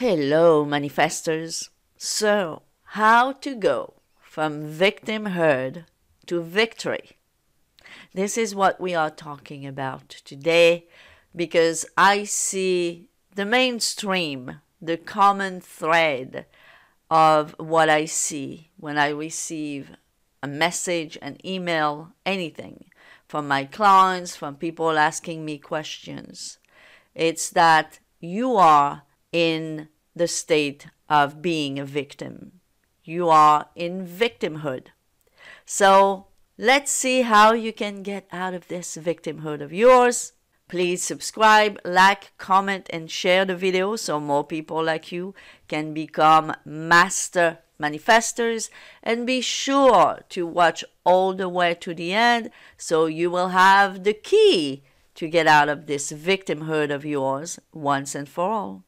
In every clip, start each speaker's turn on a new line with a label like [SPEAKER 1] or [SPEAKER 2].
[SPEAKER 1] Hello, manifestors. So, how to go from victimhood to victory? This is what we are talking about today because I see the mainstream, the common thread of what I see when I receive a message, an email, anything from my clients, from people asking me questions. It's that you are in the state of being a victim. You are in victimhood. So let's see how you can get out of this victimhood of yours. Please subscribe, like, comment, and share the video so more people like you can become master manifestors. And be sure to watch all the way to the end so you will have the key to get out of this victimhood of yours once and for all.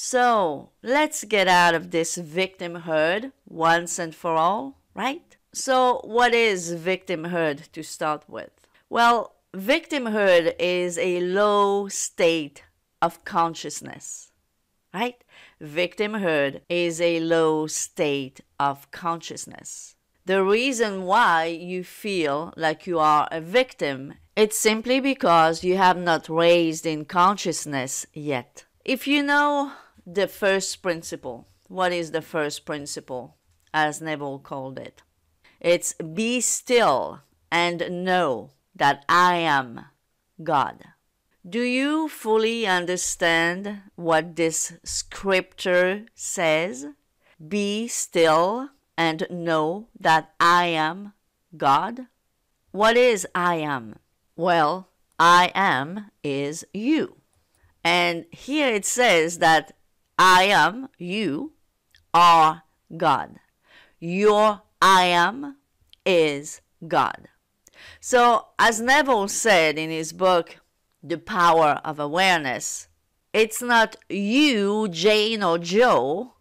[SPEAKER 1] So let's get out of this victimhood once and for all, right? So what is victimhood to start with? Well, victimhood is a low state of consciousness, right? Victimhood is a low state of consciousness. The reason why you feel like you are a victim, it's simply because you have not raised in consciousness yet. If you know the first principle. What is the first principle, as Neville called it? It's be still and know that I am God. Do you fully understand what this scripture says? Be still and know that I am God. What is I am? Well, I am is you. And here it says that I am, you are God. Your I am is God. So, as Neville said in his book, The Power of Awareness, it's not you, Jane or Joe,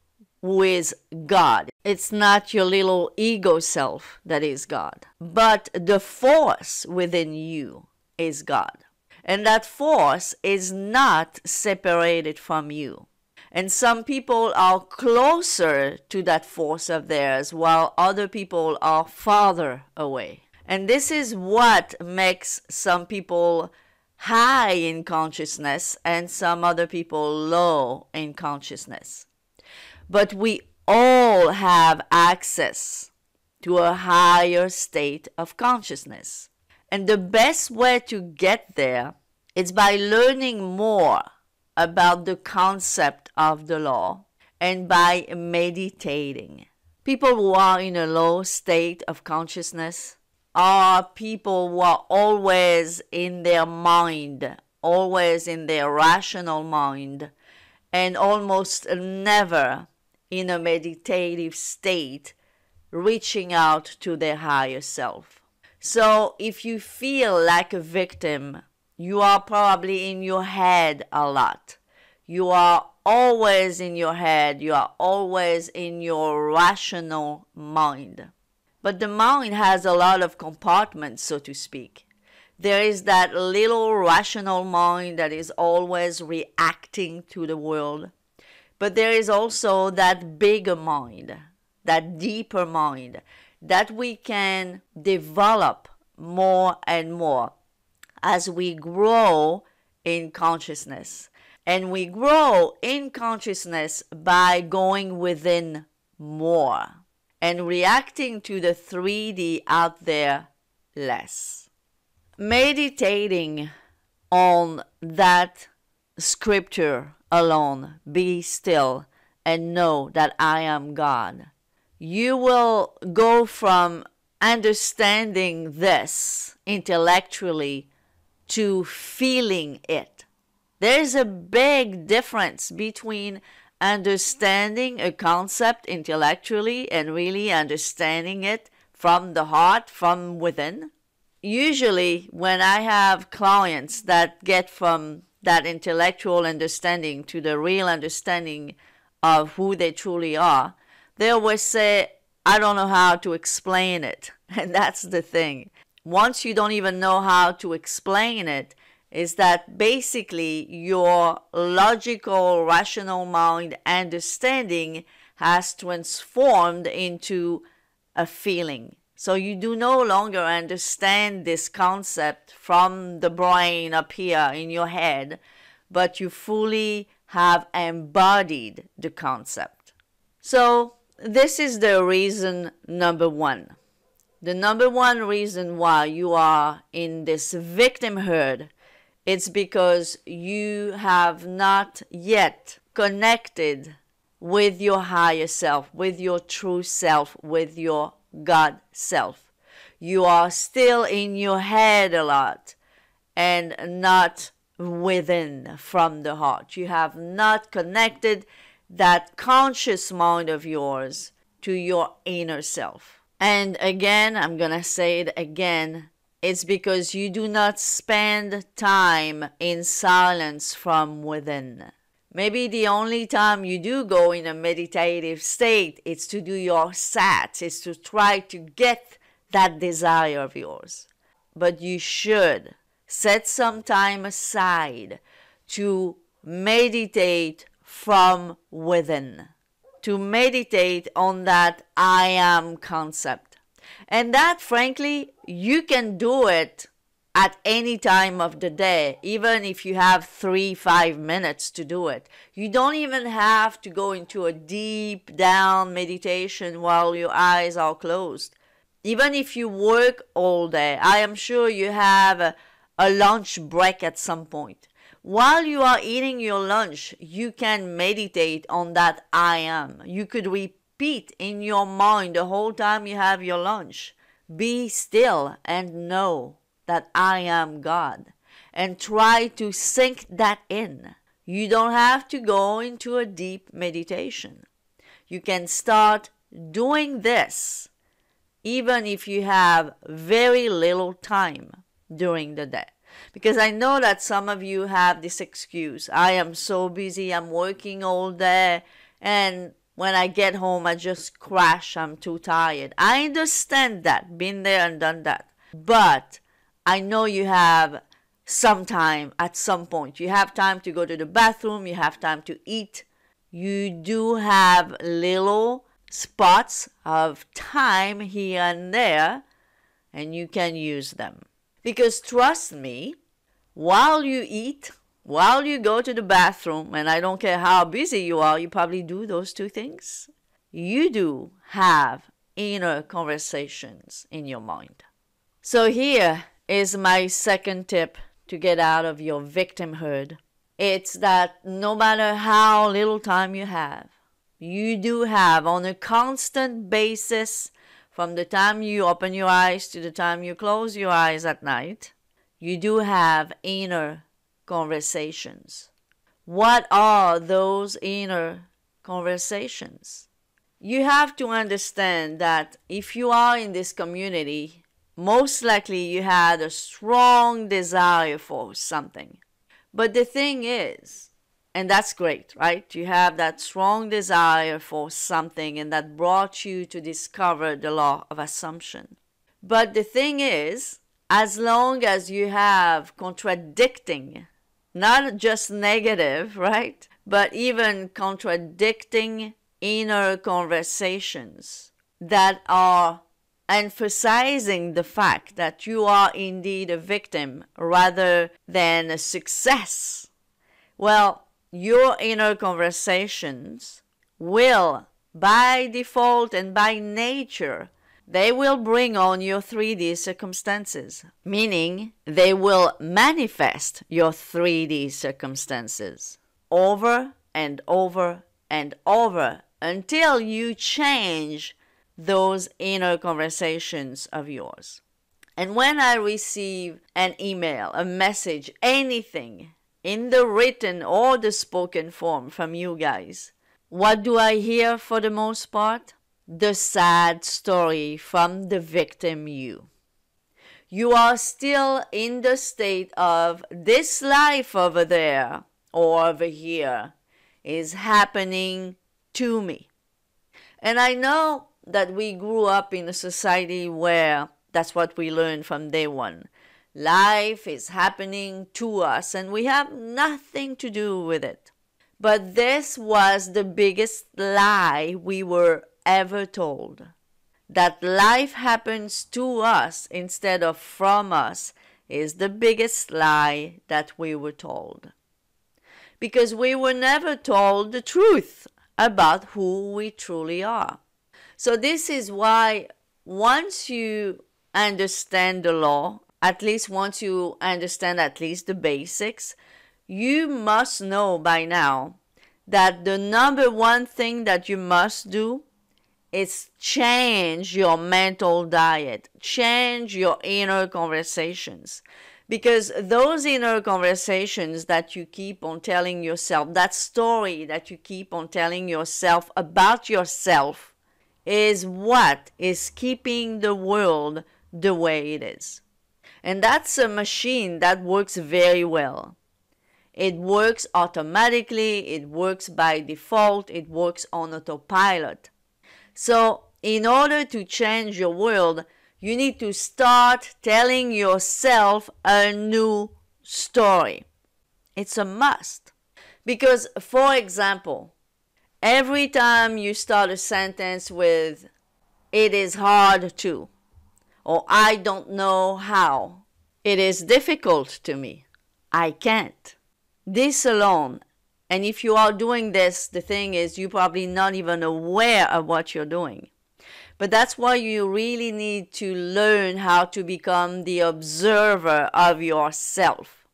[SPEAKER 1] who is God. It's not your little ego self that is God. But the force within you is God. And that force is not separated from you. And some people are closer to that force of theirs, while other people are farther away. And this is what makes some people high in consciousness and some other people low in consciousness. But we all have access to a higher state of consciousness. And the best way to get there is by learning more about the concept of the law and by meditating. People who are in a low state of consciousness are people who are always in their mind, always in their rational mind, and almost never in a meditative state, reaching out to their higher self. So if you feel like a victim, you are probably in your head a lot. You are always in your head. You are always in your rational mind. But the mind has a lot of compartments, so to speak. There is that little rational mind that is always reacting to the world. But there is also that bigger mind, that deeper mind, that we can develop more and more as we grow in consciousness. And we grow in consciousness by going within more and reacting to the 3D out there less. Meditating on that scripture alone, be still and know that I am God. You will go from understanding this intellectually to feeling it. There's a big difference between understanding a concept intellectually and really understanding it from the heart, from within. Usually when I have clients that get from that intellectual understanding to the real understanding of who they truly are, they always say, I don't know how to explain it. And that's the thing. once you don't even know how to explain it, is that basically your logical, rational mind understanding has transformed into a feeling. So you do no longer understand this concept from the brain up here in your head, but you fully have embodied the concept. So this is the reason number one. The number one reason why you are in this victimhood, it's because you have not yet connected with your higher self, with your true self, with your God self. You are still in your head a lot and not within from the heart. You have not connected that conscious mind of yours to your inner self. And again, I'm gonna say it again, it's because you do not spend time in silence from within. Maybe the only time you do go in a meditative state is to do your sats, is to try to get that desire of yours. But you should set some time aside to meditate from within, to meditate on that I am concept. And that, frankly, you can do it at any time of the day, even if you have 3-5 minutes to do it. You don't even have to go into a deep down meditation while your eyes are closed. Even if you work all day, I am sure you have a lunch break at some point. While you are eating your lunch, you can meditate on that I am. You could repeat in your mind the whole time you have your lunch. Be still and know that I am God. And try to sink that in. You don't have to go into a deep meditation. You can start doing this even if you have very little time during the day. Because I know that some of you have this excuse. I am so busy, I'm working all day, and when I get home, I just crash, I'm too tired. I understand that, been there and done that. But I know you have some time at some point. You have time to go to the bathroom, you have time to eat. You do have little spots of time here and there, and you can use them. Because trust me, while you eat, while you go to the bathroom, and I don't care how busy you are, you probably do those two things, you do have inner conversations in your mind. So here is my second tip to get out of your victimhood. It's that no matter how little time you do have on a constant basis, from the time you open your eyes to the time you close your eyes at night, you do have inner conversations. What are those inner conversations? You have to understand that if you are in this community, most likely you had a strong desire for something. But the thing is, and that's great, right? You have that strong desire for something, and that brought you to discover the law of assumption. But the thing is, as long as you have contradicting, not just negative, right? But even contradicting inner conversations that are emphasizing the fact that you are indeed a victim rather than a success, well, your inner conversations will, by default and by nature, they will bring on your 3D circumstances, meaning they will manifest your 3D circumstances over and over and over until you change those inner conversations of yours. And when I receive an email, a message, anything, in the written or the spoken form from you guys, what do I hear for the most part? The sad story from the victim you. You are still in the state of this life over there or over here is happening to me. And I know that we grew up in a society where That's what we learned from day one. Life is happening to us and we have nothing to do with it. But this was the biggest lie we were ever told. That life happens to us instead of from us is the biggest lie that we were told. Because we were never told the truth about who we truly are. So this is why once you understand the law, at least once you understand at least the basics, you must know by now that the number one thing that you must do is change your mental diet, change your inner conversations. Because those inner conversations that you keep on telling yourself, that story that you keep on telling yourself about yourself, is what is keeping the world the way it is. And that's a machine that works very well. It works automatically, it works by default, it works on autopilot. So, in order to change your world, you need to start telling yourself a new story. It's a must. Because, for example, every time you start a sentence with, "It is hard to," or "I don't know how," "It is difficult to me," "I can't." This alone, and if you are doing this, the thing is you're probably not even aware of what you're doing. But that's why you really need to learn how to become the observer of yourself.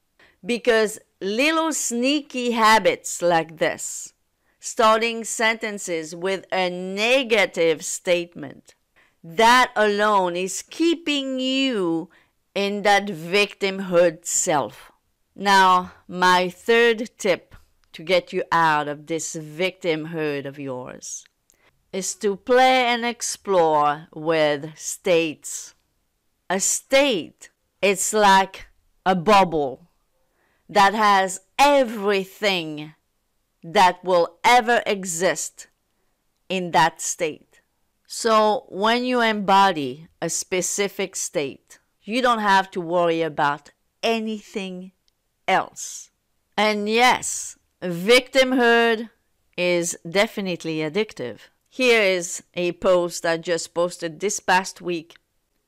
[SPEAKER 1] Because little sneaky habits like this, starting sentences with a negative statement, that alone is keeping you in that victimhood self. Now, my third tip to get you out of this victimhood of yours is to play and explore with states. A state, it's like a bubble that has everything that will ever exist in that state. So when you embody a specific state, you don't have to worry about anything else. And yes, victimhood is definitely addictive. Here is a post I just posted this past week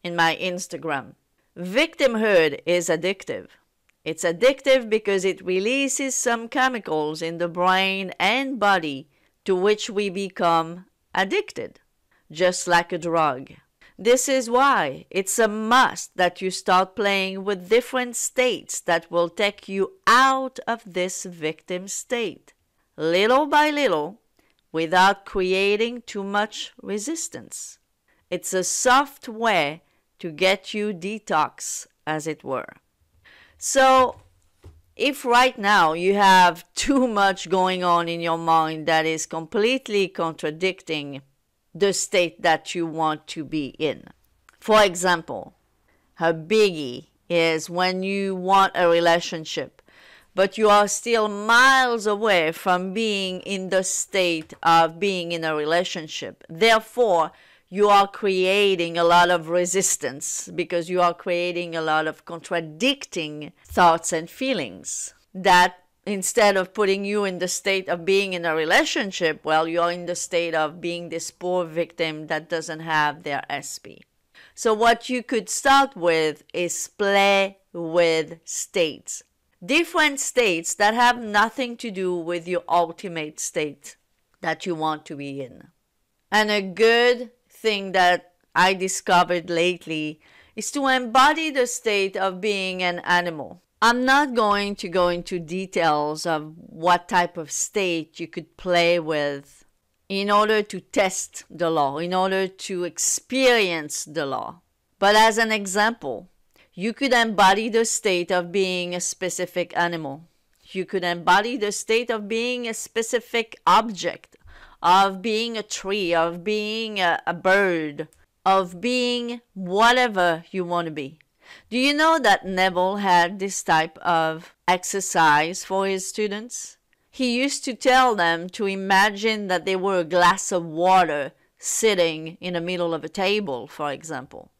[SPEAKER 1] in my Instagram. Victimhood is addictive. It's addictive because it releases some chemicals in the brain and body to which we become addicted, just like a drug. This is why it's a must that you start playing with different states that will take you out of this victim state, little by little, without creating too much resistance. It's a soft way to get you detox, as it were. So, if right now you have too much going on in your mind that is completely contradicting the state that you want to be in. For example, a biggie is when you want a relationship, but you are still miles away from being in the state of being in a relationship. Therefore, you are creating a lot of resistance because you are creating a lot of contradicting thoughts and feelings that instead of putting you in the state of being in a relationship, well, you're in the state of being this poor victim that doesn't have their SP. So what you could start with is play with states. Different states that have nothing to do with your ultimate state that you want to be in. And a good thing that I discovered lately is to embody the state of being an animal. I'm not going to go into details of what type of state you could play with in order to test the law, in order to experience the law. But as an example, you could embody the state of being a specific animal. You could embody the state of being a specific object, of being a tree, of being a bird, of being whatever you want to be. Do you know that Neville had this type of exercise for his students? He used to tell them to imagine that they were a glass of water sitting in the middle of a table, for example.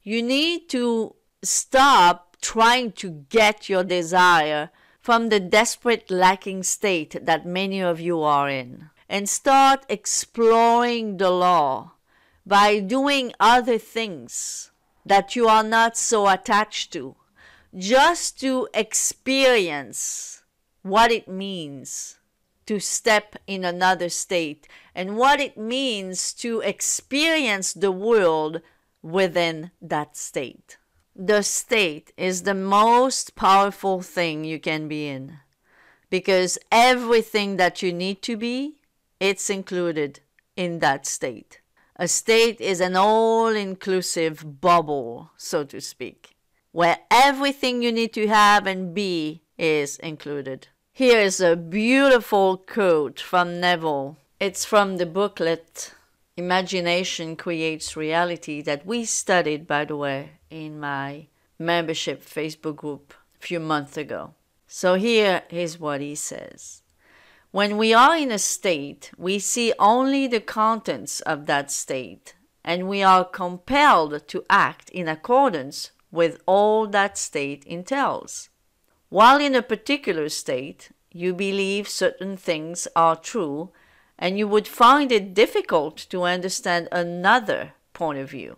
[SPEAKER 1] You need to stop trying to get your desire from the desperate lacking state that many of you are in, and start exploring the law by doing other things that you are not so attached to, just to experience what it means to step in another state and what it means to experience the world within that state. The state is the most powerful thing you can be in, because everything that you need to be, it's included in that state. A state is an all-inclusive bubble, so to speak, where everything you need to have and be is included. Here is a beautiful quote from Neville. It's from the booklet Imagination Creates Reality that we studied, by the way, in my membership Facebook group a few months ago. So here is what he says. When we are in a state, we see only the contents of that state, and we are compelled to act in accordance with all that state entails. While in a particular state, you believe certain things are true, and you would find it difficult to understand another point of view.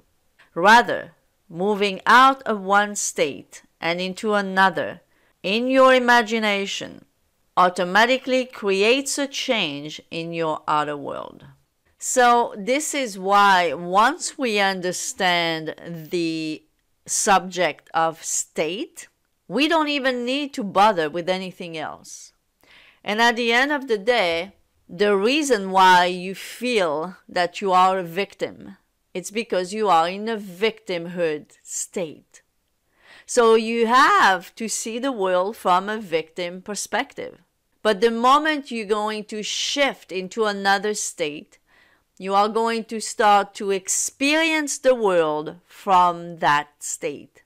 [SPEAKER 1] Rather, moving out of one state and into another in your imagination automatically creates a change in your outer world. So this is why once we understand the subject of state, we don't even need to bother with anything else. And at the end of the day, the reason why you feel that you are a victim, it's because you are in a victimhood state. So you have to see the world from a victim perspective. But the moment you're going to shift into another state, you are going to start to experience the world from that state.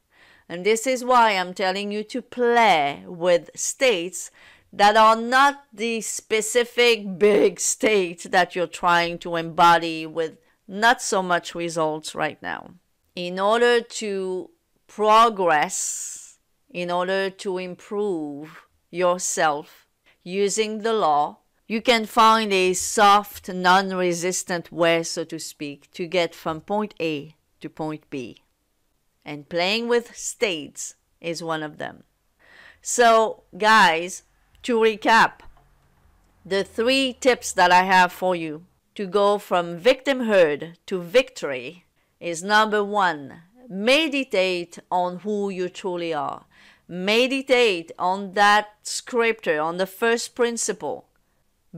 [SPEAKER 1] And this is why I'm telling you to play with states that are not the specific big state that you're trying to embody with not so much results right now. In order to progress, in order to improve yourself using the law, you can find a soft, non-resistant way, so to speak, to get from point A to point B. And playing with states is one of them. So, guys, to recap, the 3 tips that I have for you to go from victimhood to victory is: number 1, meditate on who you truly are. Meditate on that scripture, on the first principle.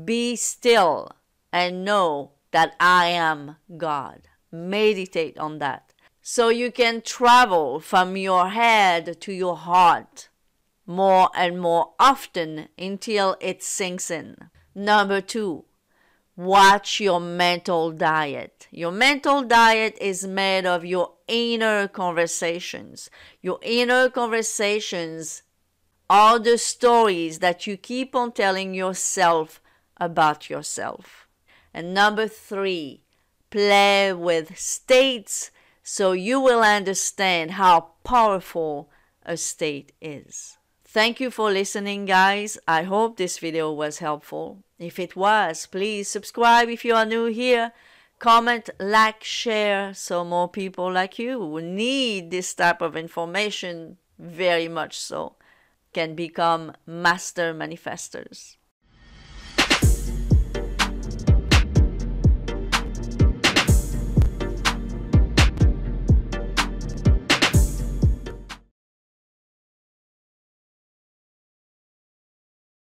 [SPEAKER 1] Be still and know that I am God. Meditate on that, so you can travel from your head to your heart more and more often until it sinks in. Number 2, watch your mental diet. Your mental diet is made of your inner conversations. Your inner conversations are the stories that you keep on telling yourself about yourself. And number 3, play with states so you will understand how powerful a state is. Thank you for listening, guys. I hope this video was helpful. If it was, please subscribe if you are new here. Comment, like, share, so more people like you who need this type of information very much so can become master manifestors.